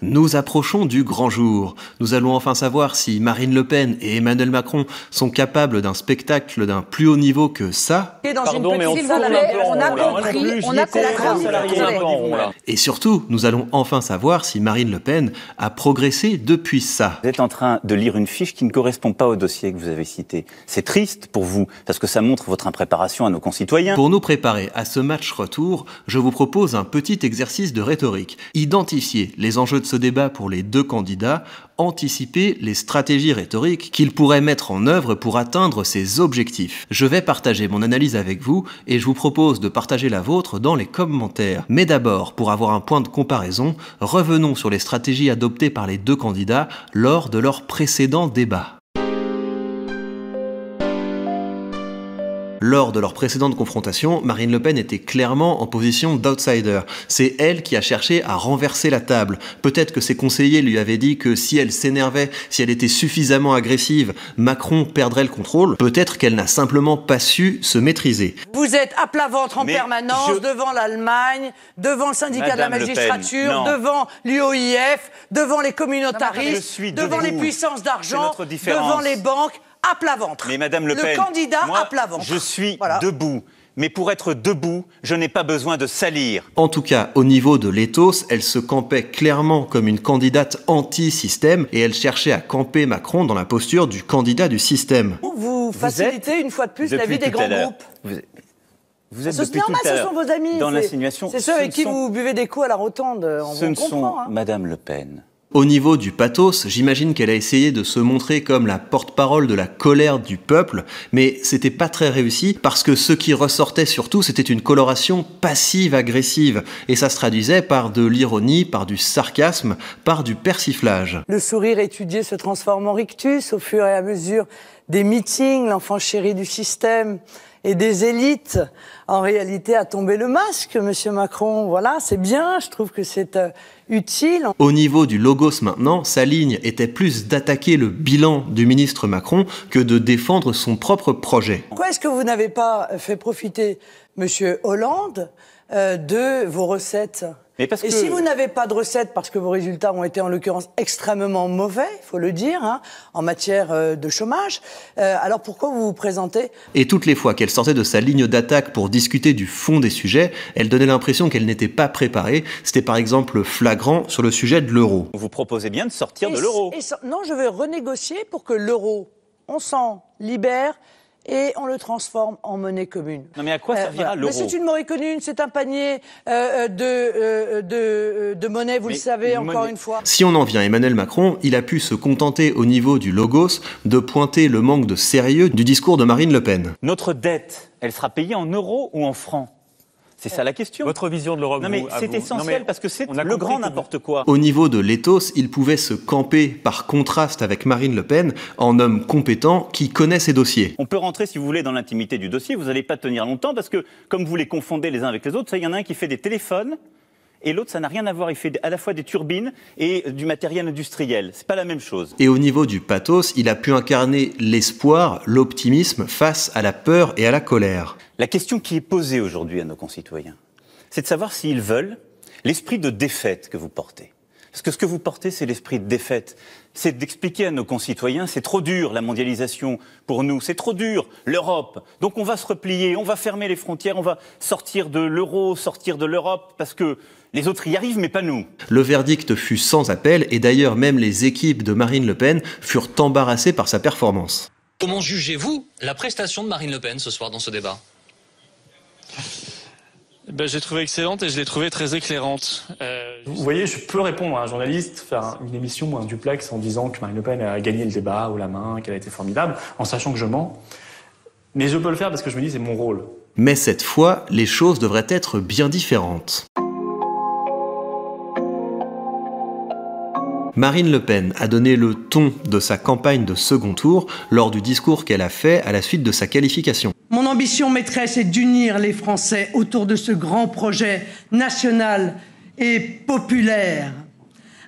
Nous approchons du grand jour. Nous allons enfin savoir si Marine Le Pen et Emmanuel Macron sont capables d'un spectacle d'un plus haut niveau que ça. Pardon, mais on a compris. Et surtout, nous allons enfin savoir si Marine Le Pen a progressé depuis ça. Vous êtes en train de lire une fiche qui ne correspond pas au dossier que vous avez cité. C'est triste pour vous, parce que ça montre votre impréparation à nos concitoyens. Pour nous préparer à ce match retour, je vous propose un petit exercice de rhétorique. Identifier les enjeux de ce débat pour les deux candidats, anticiper les stratégies rhétoriques qu'ils pourraient mettre en œuvre pour atteindre ces objectifs. Je vais partager mon analyse avec vous et je vous propose de partager la vôtre dans les commentaires. Mais d'abord, pour avoir un point de comparaison, revenons sur les stratégies adoptées par les deux candidats lors de leur précédent débat. Lors de leur précédente confrontation, Marine Le Pen était clairement en position d'outsider. C'est elle qui a cherché à renverser la table. Peut-être que ses conseillers lui avaient dit que si elle s'énervait, si elle était suffisamment agressive, Macron perdrait le contrôle. Peut-être qu'elle n'a simplement pas su se maîtriser. Vous êtes à plat ventre en permanence devant l'Allemagne, devant le syndicat de la magistrature, devant l'UOIF, devant les communautaristes, devant les puissances d'argent, devant les banques. À plat ventre. Mais Madame Le Pen, le candidat à plat ventre. Je suis debout. Mais pour être debout, je n'ai pas besoin de salir. En tout cas, au niveau de l'éthos, elle se campait clairement comme une candidate anti-système et elle cherchait à camper Macron dans la posture du candidat du système. Vous facilitez une fois de plus la vie des grands groupes. Vous êtes depuis tout à l'heure ce sont vos amis. Dans l'insinuation. C'est ceux avec qui vous buvez des coups à la rotonde. Ce ne sont Madame Le Pen. Au niveau du pathos, j'imagine qu'elle a essayé de se montrer comme la porte-parole de la colère du peuple, mais c'était pas très réussi parce que ce qui ressortait surtout, c'était une coloration passive-agressive et ça se traduisait par de l'ironie, par du sarcasme, par du persiflage. Le sourire étudié se transforme en rictus au fur et à mesure des meetings, l'enfant chéri du système et des élites. En réalité, a tombé le masque, Monsieur Macron. Voilà, c'est bien, je trouve que c'est utile. Au niveau du logos maintenant, sa ligne était plus d'attaquer le bilan du ministre Macron que de défendre son propre projet. Pourquoi est-ce que vous n'avez pas fait profiter Monsieur Hollande de vos recettes ? Mais parce que... si vous n'avez pas de recettes, parce que vos résultats ont été en l'occurrence extrêmement mauvais, il faut le dire, en matière de chômage, alors pourquoi vous vous présentez ? Et toutes les fois qu'elle sortait de sa ligne d'attaque pour discuter du fond des sujets, elle donnait l'impression qu'elle n'était pas préparée. C'était par exemple flagrant sur le sujet de l'euro. Vous proposez bien de sortir de l'euro. Non, je veux renégocier pour que l'euro, on s'en libère et on le transforme en monnaie commune. Non mais à quoi servira l'euro ? C'est une monnaie commune, c'est un panier de monnaie, vous le savez, encore une fois. Si on en vient à Emmanuel Macron, il a pu se contenter au niveau du logos de pointer le manque de sérieux du discours de Marine Le Pen. Notre dette, elle sera payée en euros ou en francs ? C'est ça la question. Votre vision de l'Europe. Non mais c'est essentiel parce que c'est le grand n'importe quoi. Au niveau de l'éthos, il pouvait se camper par contraste avec Marine Le Pen en homme compétent qui connaît ses dossiers. On peut rentrer si vous voulez dans l'intimité du dossier, vous n'allez pas tenir longtemps parce que comme vous les confondez les uns avec les autres, il y en a un qui fait des téléphones et l'autre ça n'a rien à voir, il fait à la fois des turbines et du matériel industriel. C'est pas la même chose. Et au niveau du pathos, il a pu incarner l'espoir, l'optimisme face à la peur et à la colère. La question qui est posée aujourd'hui à nos concitoyens, c'est de savoir s'ils veulent l'esprit de défaite que vous portez. Parce que ce que vous portez, c'est l'esprit de défaite. C'est d'expliquer à nos concitoyens, c'est trop dur la mondialisation pour nous, c'est trop dur l'Europe. Donc on va se replier, on va fermer les frontières, on va sortir de l'euro, sortir de l'Europe, parce que les autres y arrivent, mais pas nous. Le verdict fut sans appel, et d'ailleurs même les équipes de Marine Le Pen furent embarrassées par sa performance. Comment jugez-vous la prestation de Marine Le Pen ce soir dans ce débat ? J'ai trouvé excellente et je l'ai trouvée très éclairante. Vous voyez, je peux répondre à un journaliste, faire une émission ou un duplex en disant que Marine Le Pen a gagné le débat haut la main, qu'elle a été formidable, en sachant que je mens. Mais je peux le faire parce que je me dis c'est mon rôle. Mais cette fois, les choses devraient être bien différentes. Marine Le Pen a donné le ton de sa campagne de second tour lors du discours qu'elle a fait à la suite de sa qualification. Mon ambition maîtresse est d'unir les Français autour de ce grand projet national et populaire.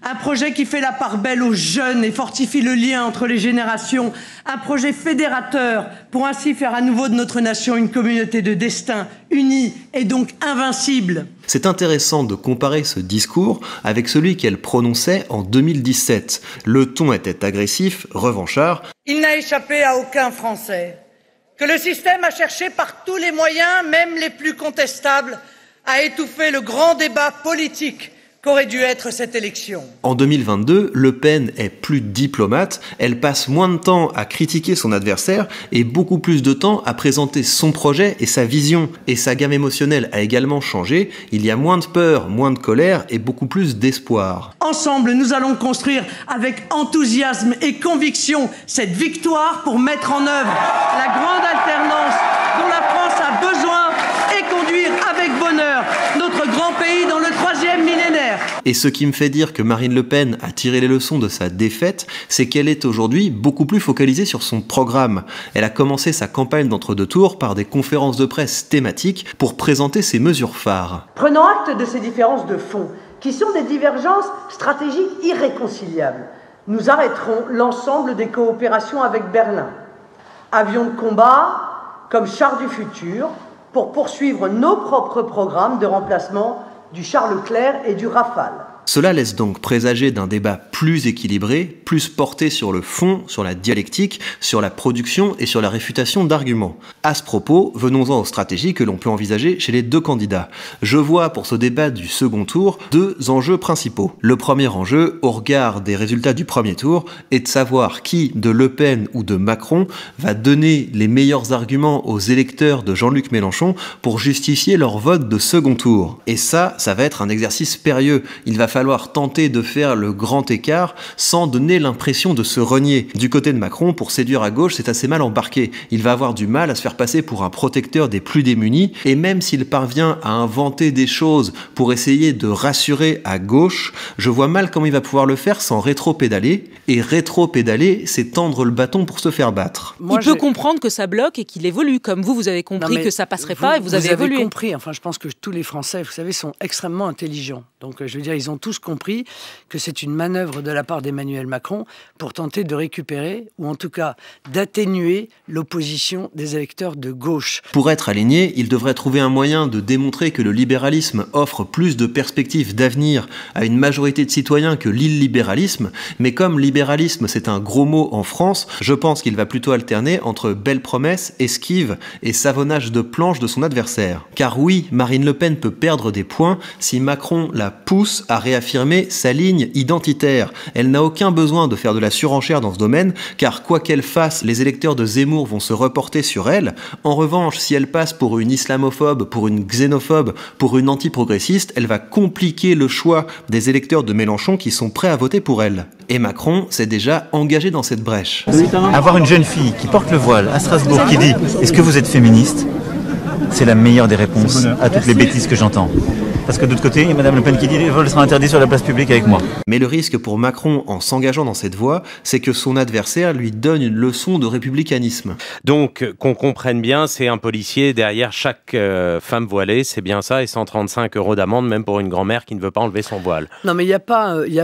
Un projet qui fait la part belle aux jeunes et fortifie le lien entre les générations. Un projet fédérateur pour ainsi faire à nouveau de notre nation une communauté de destin unie et donc invincible. C'est intéressant de comparer ce discours avec celui qu'elle prononçait en 2017. Le ton était agressif, revanchard. Il n'a échappé à aucun Français que le système a cherché par tous les moyens, même les plus contestables, à étouffer le grand débat politique qu'aurait dû être cette élection. En 2022, Le Pen est plus diplomate, elle passe moins de temps à critiquer son adversaire et beaucoup plus de temps à présenter son projet et sa vision. Et sa gamme émotionnelle a également changé, il y a moins de peur, moins de colère et beaucoup plus d'espoir. Ensemble, nous allons construire avec enthousiasme et conviction cette victoire pour mettre en œuvre la grande alternance dont la France a besoin et conduire avec bonheur notre grand pays dans le 3e millénaire. Et ce qui me fait dire que Marine Le Pen a tiré les leçons de sa défaite, c'est qu'elle est aujourd'hui beaucoup plus focalisée sur son programme. Elle a commencé sa campagne d'entre-deux tours par des conférences de presse thématiques pour présenter ses mesures phares. Prenant acte de ces différences de fond, qui sont des divergences stratégiques irréconciliables, nous arrêterons l'ensemble des coopérations avec Berlin. Avions de combat comme chars du futur, pour poursuivre nos propres programmes de remplacement du char Leclerc et du Rafale. Cela laisse donc présager d'un débat plus équilibré, plus porté sur le fond, sur la dialectique, sur la production et sur la réfutation d'arguments. À ce propos, venons-en aux stratégies que l'on peut envisager chez les deux candidats. Je vois pour ce débat du second tour deux enjeux principaux. Le premier enjeu, au regard des résultats du premier tour, est de savoir qui, de Le Pen ou de Macron, va donner les meilleurs arguments aux électeurs de Jean-Luc Mélenchon pour justifier leur vote de second tour. Et ça va être un exercice périlleux. Il va falloir tenter de faire le grand écart sans donner l'impression de se renier. Du côté de Macron, pour séduire à gauche, c'est assez mal embarqué. Il va avoir du mal à se faire passer pour un protecteur des plus démunis, et même s'il parvient à inventer des choses pour essayer de rassurer à gauche, je vois mal comment il va pouvoir le faire sans rétro-pédaler. Et rétro-pédaler, c'est tendre le bâton pour se faire battre. Il peut comprendre que ça bloque et qu'il évolue, comme vous avez compris que ça passerait pas et vous avez évolué. Vous avez compris, enfin je pense que tous les Français, vous savez, sont extrêmement intelligents. Donc je veux dire, ils ont tous compris que c'est une manœuvre de la part d'Emmanuel Macron pour tenter de récupérer, ou en tout cas d'atténuer l'opposition des électeurs de gauche. Pour être aligné, il devrait trouver un moyen de démontrer que le libéralisme offre plus de perspectives d'avenir à une majorité de citoyens que l'illibéralisme, mais comme libéralisme c'est un gros mot en France, je pense qu'il va plutôt alterner entre belles promesses, esquives et savonnage de planche de son adversaire. Car oui, Marine Le Pen peut perdre des points si Macron la pousse à réaffirmer sa ligne identitaire. Elle n'a aucun besoin de faire de la surenchère dans ce domaine, car quoi qu'elle fasse, les électeurs de Zemmour vont se reporter sur elle. En revanche, si elle passe pour une islamophobe, pour une xénophobe, pour une antiprogressiste, elle va compliquer le choix des électeurs de Mélenchon qui sont prêts à voter pour elle. Et Macron s'est déjà engagé dans cette brèche. Avoir une jeune fille qui porte le voile à Strasbourg qui dit « Est-ce que vous êtes féministe ?» c'est la meilleure des réponses à toutes les bêtises que j'entends. Parce que de l'autre côté, il y a Mme Le Pen qui dit « Le vol sera interdit sur la place publique avec moi ». Mais le risque pour Macron en s'engageant dans cette voie, c'est que son adversaire lui donne une leçon de républicanisme. Donc, qu'on comprenne bien, c'est un policier derrière chaque femme voilée, c'est bien ça, et 135 € d'amende, même pour une grand-mère qui ne veut pas enlever son voile. Non, mais il n'y a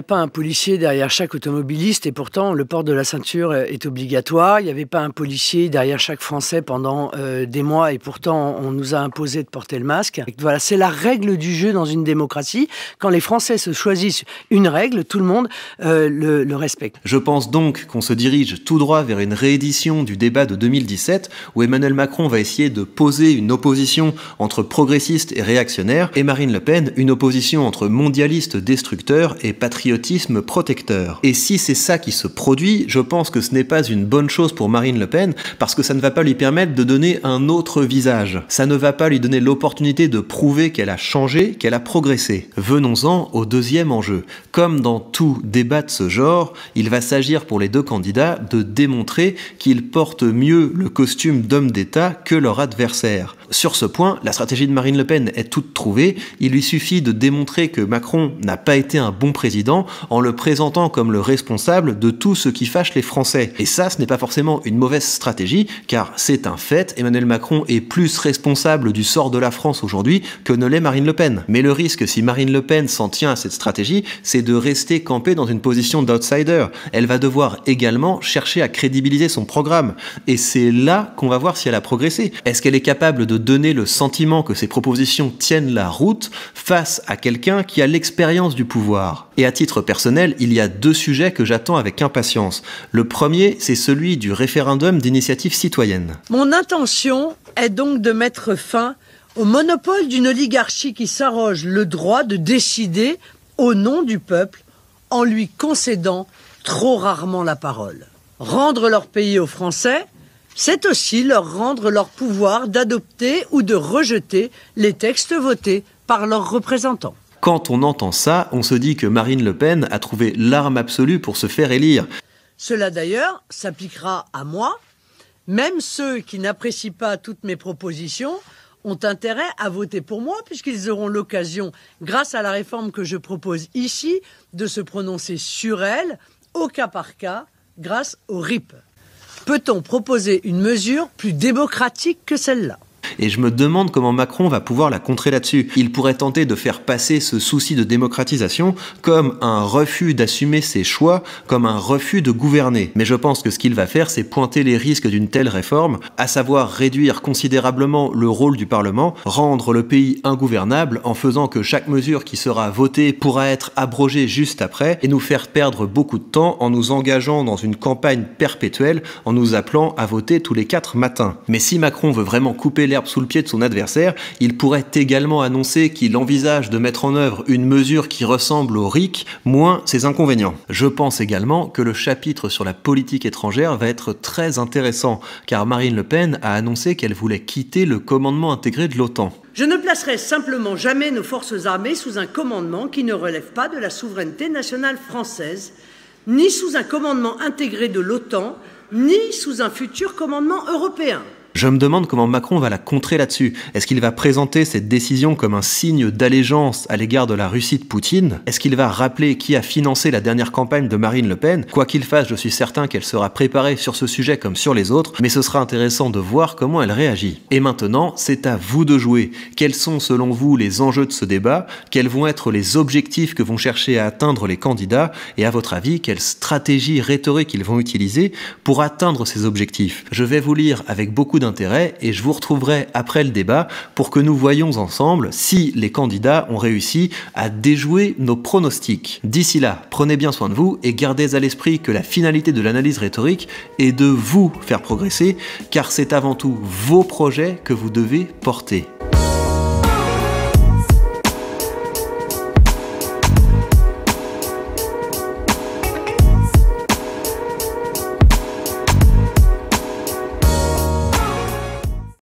pas un policier derrière chaque automobiliste, et pourtant, le port de la ceinture est obligatoire. Il n'y avait pas un policier derrière chaque Français pendant des mois, et pourtant, on nous a imposé de porter le masque. Et voilà, c'est la règle du jeu dans une démocratie. Quand les Français se choisissent une règle, tout le monde le respecte. Je pense donc qu'on se dirige tout droit vers une réédition du débat de 2017 où Emmanuel Macron va essayer de poser une opposition entre progressistes et réactionnaires et Marine Le Pen une opposition entre mondialistes destructeurs et patriotisme protecteur. Et si c'est ça qui se produit, je pense que ce n'est pas une bonne chose pour Marine Le Pen parce que ça ne va pas lui permettre de donner un autre visage. Ça ne va pas lui donner l'opportunité de prouver qu'elle a changé, qu'elle a progressé. Venons-en au deuxième enjeu. Comme dans tout débat de ce genre, il va s'agir pour les deux candidats de démontrer qu'ils portent mieux le costume d'homme d'État que leur adversaire. Sur ce point, la stratégie de Marine Le Pen est toute trouvée. Il lui suffit de démontrer que Macron n'a pas été un bon président en le présentant comme le responsable de tout ce qui fâche les Français. Et ça, ce n'est pas forcément une mauvaise stratégie, car c'est un fait, Emmanuel Macron est plus responsable du sort de la France aujourd'hui que ne l'est Marine Le Pen. Mais le risque, si Marine Le Pen s'en tient à cette stratégie, c'est de rester campée dans une position d'outsider. Elle va devoir également chercher à crédibiliser son programme. Et c'est là qu'on va voir si elle a progressé. Est-ce qu'elle est capable de donner le sentiment que ses propositions tiennent la route face à quelqu'un qui a l'expérience du pouvoir? Et à titre personnel, il y a deux sujets que j'attends avec impatience. Le premier, c'est celui du référendum d'initiative citoyenne. Mon intention est donc de mettre fin au monopole d'une oligarchie qui s'arroge le droit de décider au nom du peuple en lui concédant trop rarement la parole. Rendre leur pays aux Français, c'est aussi leur rendre leur pouvoir d'adopter ou de rejeter les textes votés par leurs représentants. Quand on entend ça, on se dit que Marine Le Pen a trouvé l'arme absolue pour se faire élire. Cela d'ailleurs s'appliquera à moi. Même ceux qui n'apprécient pas toutes mes propositions ont intérêt à voter pour moi puisqu'ils auront l'occasion, grâce à la réforme que je propose ici, de se prononcer sur elle, au cas par cas, grâce au RIP. Peut-on proposer une mesure plus démocratique que celle-là ? Et je me demande comment Macron va pouvoir la contrer là-dessus. Il pourrait tenter de faire passer ce souci de démocratisation comme un refus d'assumer ses choix, comme un refus de gouverner. Mais je pense que ce qu'il va faire, c'est pointer les risques d'une telle réforme, à savoir réduire considérablement le rôle du Parlement, rendre le pays ingouvernable en faisant que chaque mesure qui sera votée pourra être abrogée juste après et nous faire perdre beaucoup de temps en nous engageant dans une campagne perpétuelle en nous appelant à voter tous les 4 matins. Mais si Macron veut vraiment couper l'herbe sous le pied de son adversaire, il pourrait également annoncer qu'il envisage de mettre en œuvre une mesure qui ressemble au RIC, moins ses inconvénients. Je pense également que le chapitre sur la politique étrangère va être très intéressant, car Marine Le Pen a annoncé qu'elle voulait quitter le commandement intégré de l'OTAN. Je ne placerai simplement jamais nos forces armées sous un commandement qui ne relève pas de la souveraineté nationale française, ni sous un commandement intégré de l'OTAN, ni sous un futur commandement européen. Je me demande comment Macron va la contrer là-dessus. Est-ce qu'il va présenter cette décision comme un signe d'allégeance à l'égard de la Russie de Poutine? Est-ce qu'il va rappeler qui a financé la dernière campagne de Marine Le Pen? Quoi qu'il fasse, je suis certain qu'elle sera préparée sur ce sujet comme sur les autres, mais ce sera intéressant de voir comment elle réagit. Et maintenant, c'est à vous de jouer. Quels sont selon vous les enjeux de ce débat? Quels vont être les objectifs que vont chercher à atteindre les candidats? Et à votre avis, quelle stratégie rhétorique ils vont utiliser pour atteindre ces objectifs? Je vais vous lire avec beaucoup d'intérêt et je vous retrouverai après le débat pour que nous voyions ensemble si les candidats ont réussi à déjouer nos pronostics. D'ici là, prenez bien soin de vous et gardez à l'esprit que la finalité de l'analyse rhétorique est de vous faire progresser, car c'est avant tout vos projets que vous devez porter.